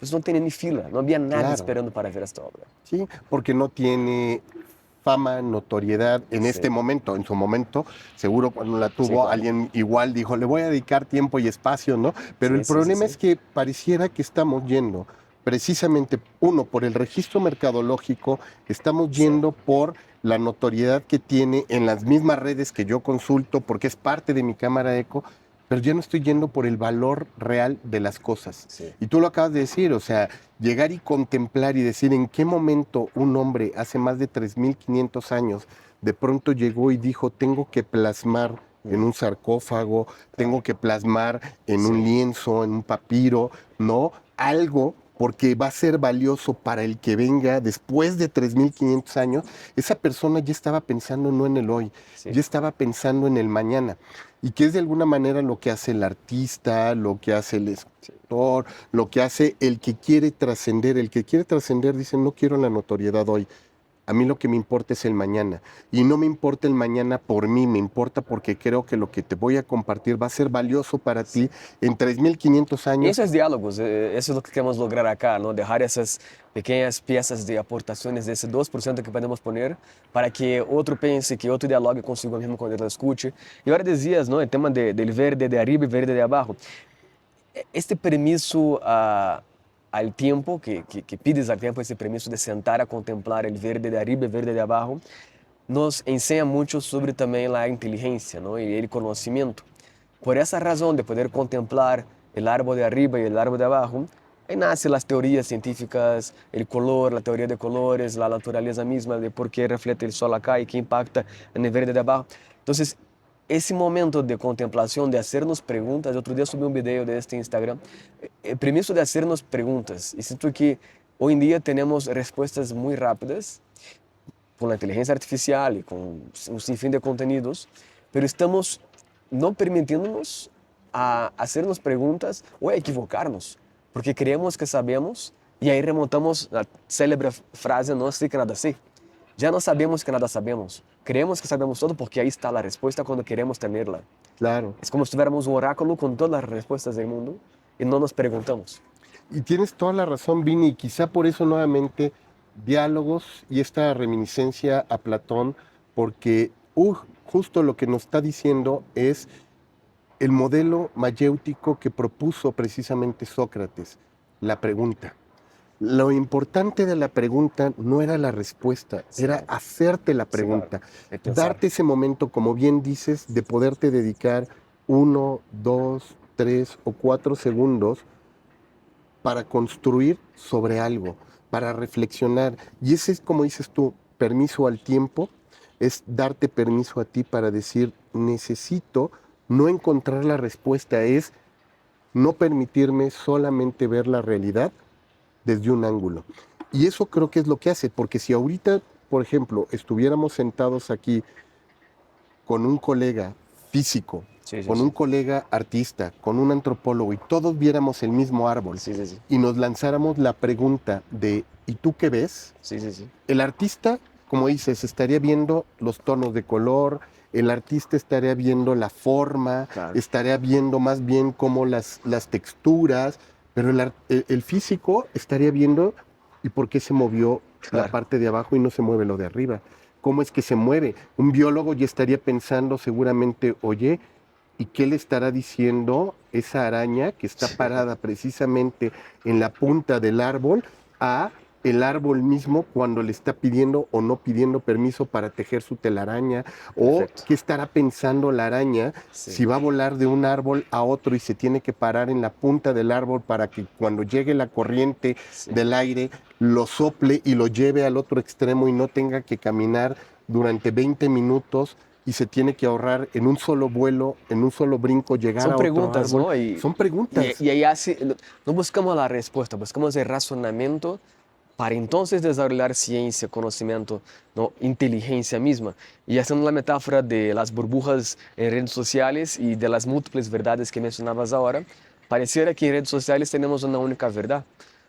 pues não tem nem fila, não havia nada Claro. esperando para ver esta obra. Sí, porque no tiene fama, notoriedad en Sí. este momento. En su momento, seguro cuando la tuvo, Sí, claro. alguien igual dijo, le voy a dedicar tiempo y espacio, ¿no? Pero Sí, el sí, problema sí, es sí. que pareciera que estamos yendo, precisamente, uno, por el registro mercadológico, estamos Sí. yendo por la notoriedad que tiene en las mismas redes que yo consulto, porque es parte de mi cámara eco, pero ya no estoy yendo por el valor real de las cosas. Sí. Y tú lo acabas de decir, o sea, llegar y contemplar y decir en qué momento un hombre hace más de 3.500 años de pronto llegó y dijo, tengo que plasmar en un sarcófago, tengo que plasmar en un Sí. lienzo, en un papiro, ¿no? Algo porque va a ser valioso para el que venga después de 3.500 años. Esa persona ya estaba pensando no en el hoy, Sí. ya estaba pensando en el mañana. Y que es de alguna manera lo que hace el artista, lo que hace el escritor, lo que hace el que quiere trascender. El que quiere trascender dice, no quiero la notoriedad hoy. A mí lo que me importa es el mañana. Y no me importa el mañana por mí, me importa porque creo que lo que te voy a compartir va a ser valioso para ti en 3.500 E años. esses diálogos, isso é o que queremos lograr acá, ¿no? Dejar essas pequenas peças de aportações desse 2% que podemos poner para que outro pense, que outro dialogue consigo mesmo quando ele escute. E agora dizias, ¿no? O tema del verde de arriba e verde de abaixo. Este permiso al tiempo, que pides al tiempo, esse permiso de sentar a contemplar el verde de arriba e verde de abaixo, nos ensina muito sobre também a inteligência, ¿no? E o conhecimento. Por essa razão de poder contemplar o árbol de arriba e o árbol de abaixo, aí nascem as teorias científicas, o color, a teoria de colores, a natureza mesma de por que reflete o sol acá e que impacta no verde de abaixo. Então, esse momento de contemplação, de hacernos perguntas, outro dia subi um vídeo deste Instagram, o permiso de hacernos perguntas. E sinto que hoje em dia temos respostas muito rápidas, com a inteligência artificial e com um sinfim de conteúdos, mas estamos não permitindo-nos a hacernos perguntas ou a equivocar-nos, porque creemos que sabemos e aí remontamos a célebre frase, não sei que nada sei. Já não sabemos que nada sabemos. Creemos que sabemos todo porque aí está a resposta quando queremos tê-la. Claro. É como se tuviéramos um oráculo com todas as respostas do mundo e não nos perguntamos. Y tienes toda la razón, Vini, y quizá por eso nuevamente diálogos y esta reminiscencia a Platón, porque justo lo que nos está diciendo es el modelo mayéutico que propuso precisamente Sócrates, la pregunta. Lo importante de la pregunta no era la respuesta, Sí. era hacerte la Sí, pregunta, claro. De pensar. darte ese momento, como bien dices, de poderte dedicar 1, 2, 3 o 4 segundos para construir sobre algo, para reflexionar. Y ese es, como dices tú, permiso al tiempo, es darte permiso a ti para decir, necesito no encontrar la respuesta, es no permitirme solamente ver la realidad desde un ángulo. Y eso creo que es lo que hace, porque si ahorita, por ejemplo, estuviéramos sentados aquí con un colega físico, Sí, sí, con sí. un colega artista, con un antropólogo, y todos viéramos el mismo árbol, Sí, sí, sí. y nos lanzáramos la pregunta de ¿y tú qué ves? Sí, sí, sí. El artista, como dices, estaría viendo los tonos de color, el artista estaría viendo la forma, Claro. estaría viendo más bien como las texturas, pero el físico estaría viendo y por qué se movió la Claro. parte de abajo y no se mueve lo de arriba. ¿Cómo es que se mueve? Un biólogo ya estaría pensando seguramente, oye, ¿y qué le estará diciendo esa araña que está parada precisamente en la punta del árbol a el árbol mismo cuando le está pidiendo o no pidiendo permiso para tejer su telaraña? ¿O Perfecto. qué estará pensando la araña Sí. si va a volar de un árbol a otro y se tiene que parar en la punta del árbol para que cuando llegue la corriente Sí. del aire lo sople y lo lleve al otro extremo y no tenga que caminar durante 20 minutos y se tiene que ahorrar en un solo vuelo, en un solo brinco, llegar Son a otro preguntas, árbol. ¿no? Son preguntas. Y ahí no buscamos la respuesta, buscamos el razonamiento para entonces desarrollar ciencia, conocimiento, ¿no? Inteligencia misma. Y haciendo la metáfora de las burbujas en redes sociales y de las múltiples verdades que mencionabas ahora, pareciera que en redes sociales tenemos una única verdad,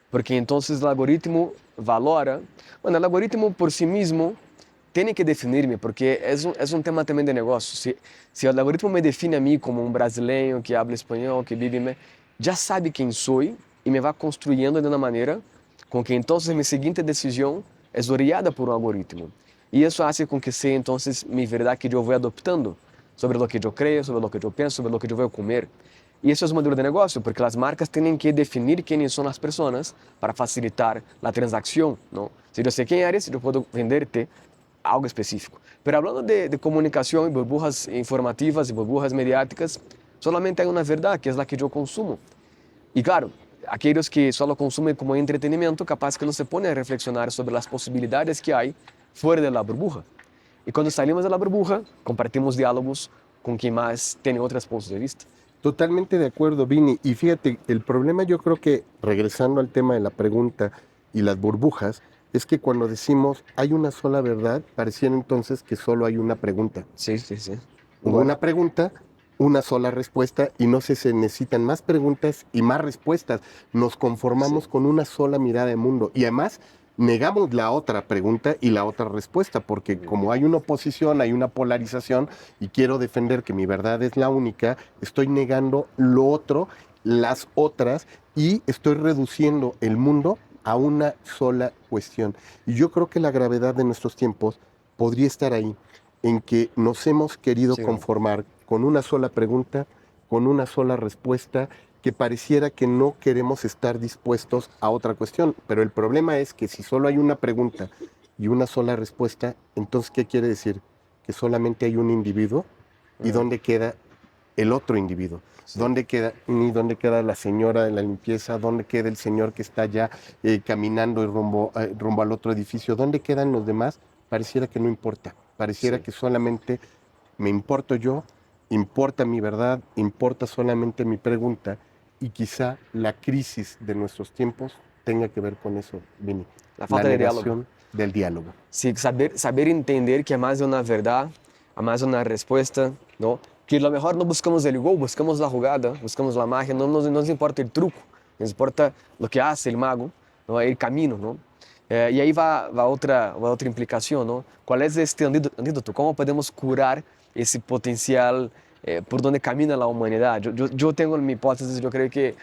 porque entonces el algoritmo valora, bueno, el algoritmo por sí mismo tiene que definirme, porque es un tema también de negocio. Si el algoritmo me define a mí como un brasileño que habla español, que vive, ya sabe quién soy y me va construyendo de una manera con que entonces mi siguiente decisión es orientada por un algoritmo. Y eso hace con que sea entonces mi verdad que yo voy adoptando sobre lo que yo creo, sobre lo que yo pienso, sobre lo que yo voy a comer. Y eso es un modelo de negocio, porque las marcas tienen que definir quiénes son las personas para facilitar la transacción, ¿no? Si yo sé quién eres, yo puedo venderte algo específico. Pero hablando de comunicación y burbujas informativas y burbujas mediáticas, solamente hay una verdad, que es la que yo consumo. Y claro, aquellos que solo consumen como entretenimiento, capaz que no se ponen a reflexionar sobre las posibilidades que hay fuera de la burbuja. Y cuando salimos de la burbuja, compartimos diálogos con quien más tiene otros puntos de vista. Totalmente de acuerdo, Vini. Y fíjate, el problema yo creo que, regresando al tema de la pregunta y las burbujas, es que cuando decimos hay una sola verdad, pareciera entonces que solo hay una pregunta. Sí, sí, sí. Una pregunta, una sola respuesta, y no se necesitan más preguntas y más respuestas. Nos conformamos Sí. con una sola mirada de mundo y además negamos la otra pregunta y la otra respuesta, porque como hay una oposición, hay una polarización y quiero defender que mi verdad es la única, estoy negando lo otro, las otras, y estoy reduciendo el mundo a una sola cuestión. Y yo creo que la gravedad de nuestros tiempos podría estar ahí, en que nos hemos querido Sí, conformar con una sola pregunta, con una sola respuesta, que pareciera que no queremos estar dispuestos a otra cuestión. Pero el problema es que si solo hay una pregunta y una sola respuesta, entonces, ¿qué quiere decir? Que solamente hay un individuo. ¿Y dónde queda el otro individuo? sí. ¿Dónde queda, ni dónde queda la señora de la limpieza? ¿Dónde queda el señor que está ya caminando y rumbo al otro edificio? ¿Dónde quedan los demás? Pareciera que no importa. Pareciera Sí. que solamente me importo yo, importa mi verdad, importa solamente mi pregunta, y quizá la crisis de nuestros tiempos tenga que ver con eso, Vini, La la falta de diálogo. negación del diálogo. Sí, saber entender que hay más de una verdad, hay más de una respuesta, ¿no? Que a lo mejor no buscamos el gol, buscamos la jugada, buscamos la magia, no nos importa el truco, nos importa lo que hace el mago, ¿no? El camino, ¿no? Y ahí va otra implicación, ¿no? ¿Cuál es este antídoto? ¿Cómo podemos curar ese potencial por donde camina la humanidad? Yo tengo mi hipótesis, yo creo que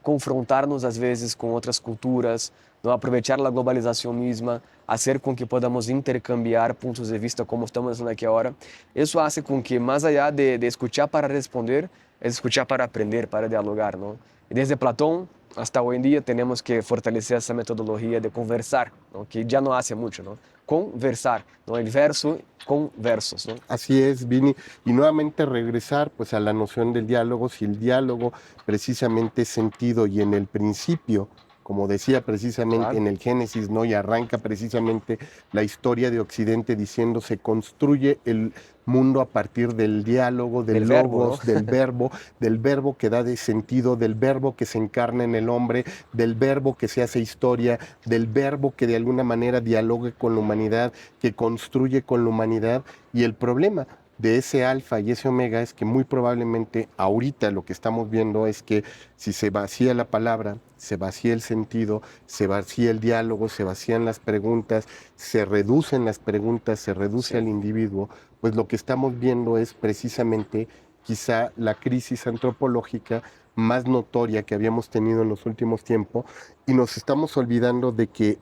confrontarnos às vezes com outras culturas, não aproveitar a globalização mesma, fazer com que podamos intercambiar pontos de vista como estamos fazendo aqui agora. Isso faz com que, mais allá de escuchar para responder, é escuchar para aprender, para dialogar, não? E desde Platão hasta hoje em dia temos que fortalecer essa metodologia de conversar, não? Que já não hace muito, não? Conversar, não? El verso con versos, ¿no? Así es, Vini. Y nuevamente regresar pues a la noción del diálogo, si el diálogo precisamente es sentido y en el principio, como decía precisamente Claro. en el Génesis, ¿no? Y arranca precisamente la historia de Occidente diciendo se construye el mundo a partir del diálogo, Del del verbo, ¿no? logos, del verbo que da de sentido, del verbo que se encarna en el hombre, del verbo que se hace historia, del verbo que de alguna manera dialogue con la humanidad, que construye con la humanidad. Y el problema de ese alfa y ese omega es que muy probablemente ahorita lo que estamos viendo es que si se vacía la palabra, se vacía el sentido, se vacía el diálogo, se vacían las preguntas, se reducen las preguntas, se reduce Sí. al individuo, pues lo que estamos viendo es precisamente quizá la crisis antropológica más notoria que habíamos tenido en los últimos tiempos, y nos estamos olvidando de que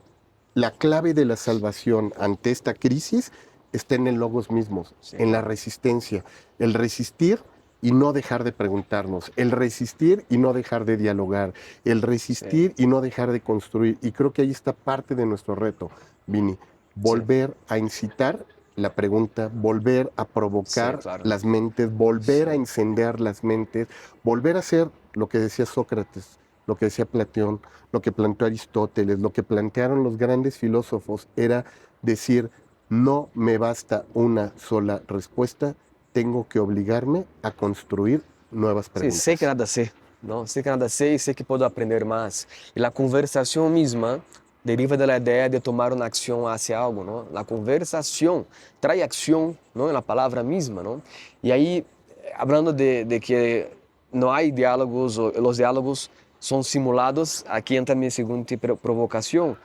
la clave de la salvación ante esta crisis está en el logos mismos, Sí. en la resistencia, el resistir y no dejar de preguntarnos, el resistir y no dejar de dialogar, el resistir y no dejar de construir. Y creo que ahí está parte de nuestro reto, Vini, volver a incitar la pregunta, volver a provocar Sí, claro. las mentes, volver a Sí. encender las mentes, volver a hacer lo que decía Sócrates, lo que decía Platón, lo que planteó Aristóteles, lo que plantearon los grandes filósofos, era decir, No me basta una sola respuesta, tengo que obligarme a construir nuevas Sí, sé que preguntas. nada sé, ¿no? Sé que nada sé y sé que puedo aprender más. Y la conversación misma deriva de la idea de tomar una acción hacia algo, ¿no? La conversación trae acción, ¿no? En la palabra misma, ¿no? Y ahí, hablando de que no hay diálogos, o los diálogos son simulados, aquí entra mi segunda provocación.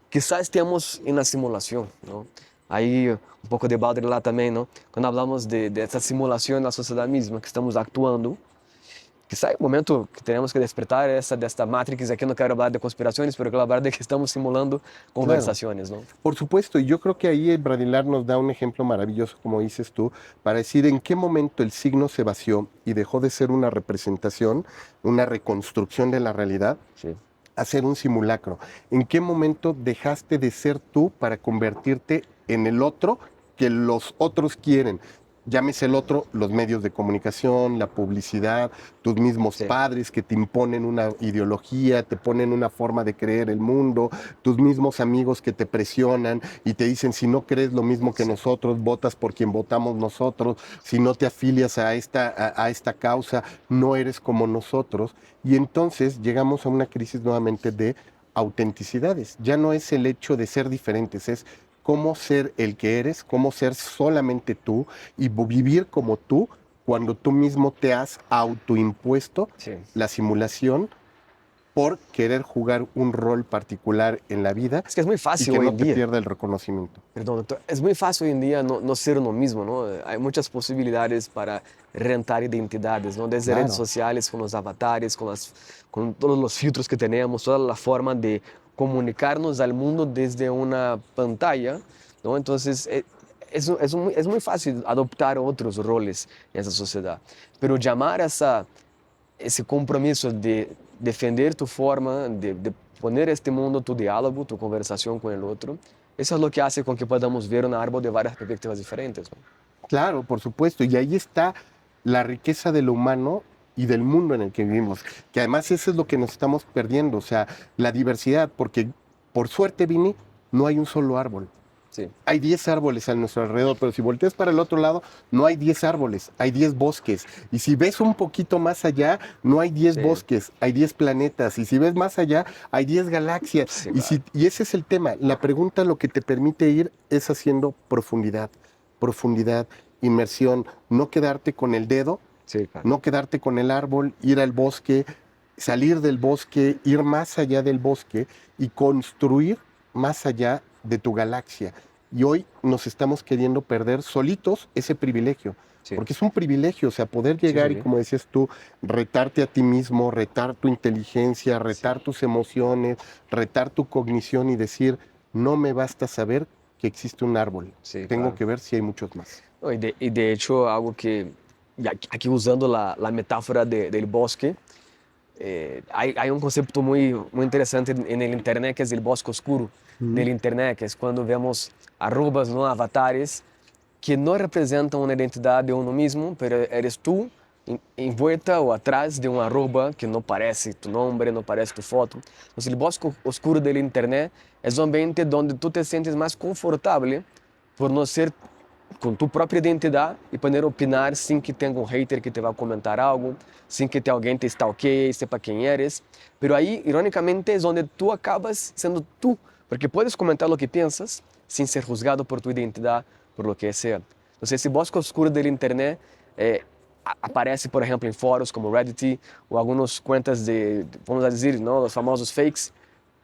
Quizás estemos em uma simulação, não? Aí um pouco de balde lá também, não? Quando falamos dessa simulação na sociedade mesma que estamos actuando, quizás é o momento que temos que despertar desta Matrix. Aqui não quero falar de conspirações, pero quero falar de que estamos simulando Claro. conversações, não? Por supuesto, y yo creo que ahí el Bradilar nos da un ejemplo maravilloso, como dices tú, para decir en qué momento el signo se vació y dejó de ser una representación, una reconstrucción de la realidad, Sim. a ser un simulacro. ¿En qué momento dejaste de ser tú para convertirte en el otro que los otros quieren? Llámese el otro, los medios de comunicación, la publicidad, tus mismos Sim. padres que te imponen una ideología, te ponen una forma de creer el mundo, tus mismos amigos que te presionan y te dicen si no crees lo mismo que Sim. nosotros, votas por quien votamos nosotros, si no te afilias a esta causa, no eres como nosotros. Y entonces llegamos a una crisis nuevamente de autenticidades. Ya no es el hecho de ser diferentes, es cómo ser el que eres, cómo ser solamente tú y vivir como tú cuando tú mismo te has autoimpuesto Sim. la simulación por querer jugar un rol particular en la vida Es que es muy y fácil que hoy no en te día. pierda el reconocimiento. Perdón, doctor. Es muy fácil hoy en día no ser uno mismo, ¿no? Hay muchas posibilidades para rentar identidades, ¿no? Desde redes Claro. sociales, con los avatares, con todos los filtros que tenemos, toda la forma de comunicarnos al mundo desde una pantalla, ¿no? Entonces, es muy fácil adoptar otros roles en esa sociedad. Pero llamar ese compromiso de defender tu forma, de poner este mundo tu diálogo, tu conversación con el otro, eso es lo que hace con que podamos ver un árbol de varias perspectivas diferentes, ¿no? Claro, por supuesto. Y ahí está la riqueza de lo humano y del mundo en el que vivimos. Que además eso es lo que nos estamos perdiendo. O sea, la diversidad. Porque por suerte, Vini, no hay un solo árbol. Sí, Hay 10 árboles a nuestro alrededor, pero si volteas para el otro lado, no hay 10 árboles, hay 10 bosques. Y si ves un poquito más allá, no hay 10 sí, bosques, hay 10 planetas. Y si ves más allá, hay 10 galaxias. sí, Y, claro. y ese es el tema. La pregunta lo que te permite ir es haciendo profundidad, profundidad, inmersión, no quedarte con el dedo, Sí, claro. no quedarte con el árbol, ir al bosque, salir del bosque, ir más allá del bosque y construir más allá de tu galaxia. Y hoy nos estamos queriendo perder solitos ese privilegio, Sí, porque es un privilegio, o sea, poder sí, llegar y, sí, como decías tú, retarte a ti mismo, retar tu inteligencia, sí, retar tus emociones, retar tu cognición y decir, no me basta saber que existe un árbol, sí, tengo claro. que ver si hay muchos más. No, y de hecho, algo que, y aquí usando la metáfora del bosque, hay un concepto muy interesante en el Internet, que es el bosque oscuro Mm. del Internet, que es cuando vemos arrobas, ¿no? Avatares, que no representan una identidad de uno mismo, pero eres tú envuelta o atrás de un arroba que no parece tu nombre, no parece tu foto. Entonces, el bosque oscuro del Internet es un ambiente donde tú te sientes más confortable por no ser com tua própria identidade e poder opinar sem que tenha um hater que te vá comentar algo, sem que tenha alguém te stalkeie, sepa quem eres. Pero aí, ironicamente, é onde tu acabas sendo tu, porque puedes comentar o que pensas sem ser juzgado por tua identidade, por lo que seja. Então, esse bosque oscuro da internet aparece, por exemplo, em fóruns como Reddit ou algumas contas vamos dizer, não, os famosos fakes.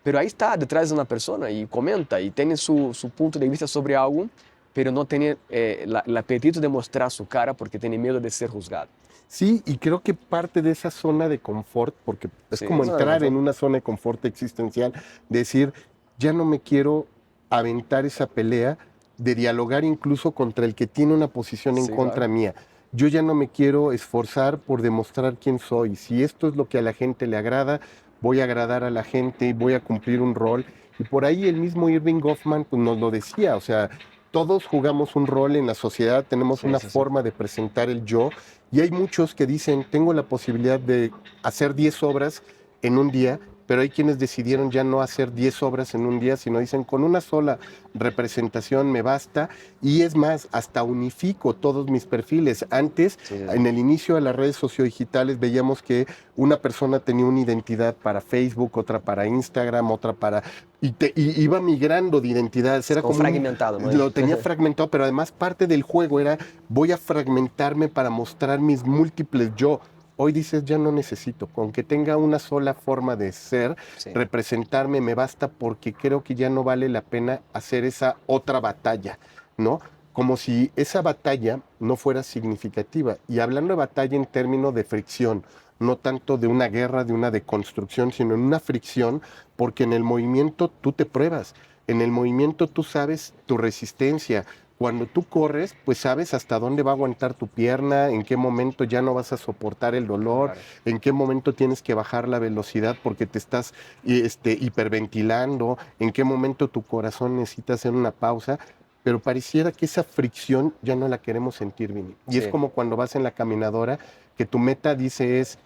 Pero ahí está detrás de una persona y comenta y tiene su punto de vista sobre algo, pero no tiene el apetito de mostrar su cara porque tiene miedo de ser juzgado. Sí, y creo que parte de esa zona de confort, porque es Sí, como zona de entrar en confort. una zona de confort existencial, decir, ya no me quiero aventar esa pelea de dialogar incluso contra el que tiene una posición en Sí, contra claro. mía. Yo ya no me quiero esforzar por demostrar quién soy. Si esto es lo que a la gente le agrada, voy a agradar a la gente, voy a cumplir un rol. Y por ahí el mismo Irving Goffman pues, nos lo decía, o sea, todos jugamos un rol en la sociedad, tenemos Sí, una sí, sí. forma de presentar el yo, y hay muchos que dicen, tengo la posibilidad de hacer 10 obras en un día, pero hay quienes decidieron ya no hacer 10 obras en un día, sino dicen, con una sola representación me basta, y es más, hasta unifico todos mis perfiles. Antes, en el inicio de las redes sociodigitales, veíamos que una persona tenía una identidad para Facebook, otra para Instagram, otra para... Y iba migrando de identidades. Era como fragmentado, ¿no? Lo tenía fragmentado, pero además parte del juego era, voy a fragmentarme para mostrar mis múltiples yo. Hoy dices, ya no necesito, con que tenga una sola forma de ser, representarme me basta, porque creo que ya no vale la pena hacer esa otra batalla, ¿no? Como si esa batalla no fuera significativa. Y hablando de batalla en términos de fricción, no tanto de una guerra, de una deconstrucción, sino en una fricción, porque en el movimiento tú te pruebas, en el movimiento tú sabes tu resistencia. Cuando tú corres, pues sabes hasta dónde va a aguantar tu pierna, en qué momento ya no vas a soportar el dolor, en qué momento tienes que bajar la velocidad porque te estás hiperventilando, en qué momento tu corazón necesita hacer una pausa. Pero pareciera que esa fricción ya no la queremos sentir, Vini. Y es como cuando vas en la caminadora, que tu meta dice es,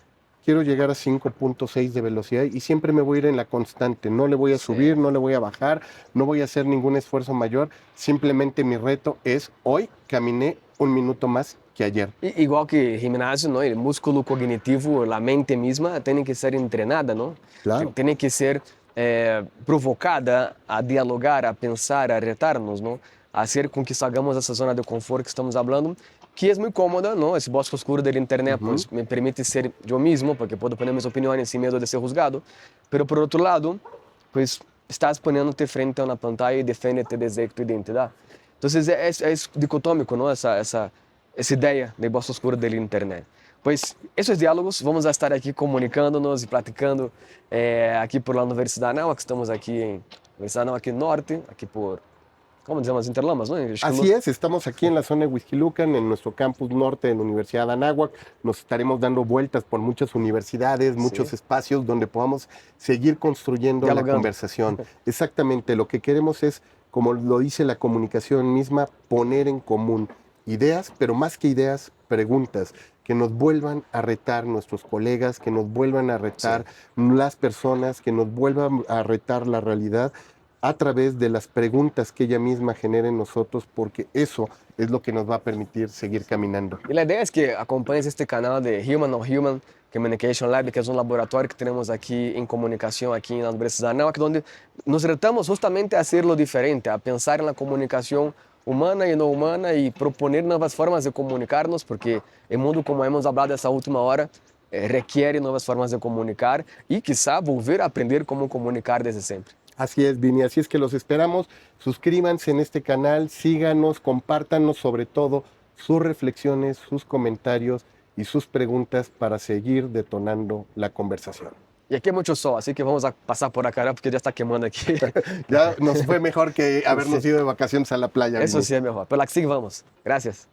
quiero llegar a 5.6 de velocidad y siempre me voy a ir en la constante. No le voy a subir, no le voy a bajar, no voy a hacer ningún esfuerzo mayor. Simplemente mi reto es, hoy caminé 1 minuto más que ayer. Igual que gimnasio, ¿no? El músculo cognitivo, la mente misma, tiene que ser entrenada, ¿no? Claro. Tiene que ser provocada a dialogar, a pensar, a retarnos, ¿no? A hacer con que salgamos dessa zona de confort que estamos hablando, que es muy cómoda, ¿no? Ese bosque oscuro del internet pues me permite ser yo mismo, porque puedo poner mis opiniones sin miedo de ser juzgado, pero por otro lado, pues estás poniéndote frente a una pantalla y defiéndete desde tu identidad. Entonces es dicotómico, ¿no? Esa idea del bosque oscuro del internet. Pues esos diálogos vamos a estar aquí comunicándonos y platicando aquí por la Universidad Anáhuac, estamos aquí en Universidad Anáhuac Norte, aquí por, ¿cómo decimos? Interlomas, ¿no? Así es, estamos aquí en la zona de Huixquilucan, en nuestro campus norte de la Universidad Anáhuac. Nos estaremos dando vueltas por muchas universidades, muchos espacios donde podamos seguir construyendo la conversación. Exactamente, lo que queremos es, como lo dice la comunicación misma, poner en común ideas, pero más que ideas, preguntas, que nos vuelvan a retar nuestros colegas, que nos vuelvan a retar las personas, que nos vuelvan a retar la realidad a través de las preguntas que ella misma genera en nosotros, porque eso es lo que nos va a permitir seguir caminando. Y la idea es que acompañes este canal de Human on Human Communication Lab, que es un laboratorio que tenemos aquí en comunicación, aquí en la Universidad de Anáhuac, donde nos retamos justamente a hacerlo diferente, a pensar en la comunicación humana y no humana y proponer nuevas formas de comunicarnos, porque el mundo, como hemos hablado esa última hora, requiere nuevas formas de comunicar y quizá volver a aprender cómo comunicar desde siempre. Así es, Vini, así es que los esperamos. Suscríbanse en este canal, síganos, compártanos sobre todo sus reflexiones, sus comentarios y sus preguntas para seguir detonando la conversación. Y aquí hay mucho sol, así que vamos a pasar por acá porque ya está quemando aquí. Ya nos fue mejor que habernos ido de vacaciones a la playa. Eso Vini. sí es mejor, pero aquí sí vamos. Gracias.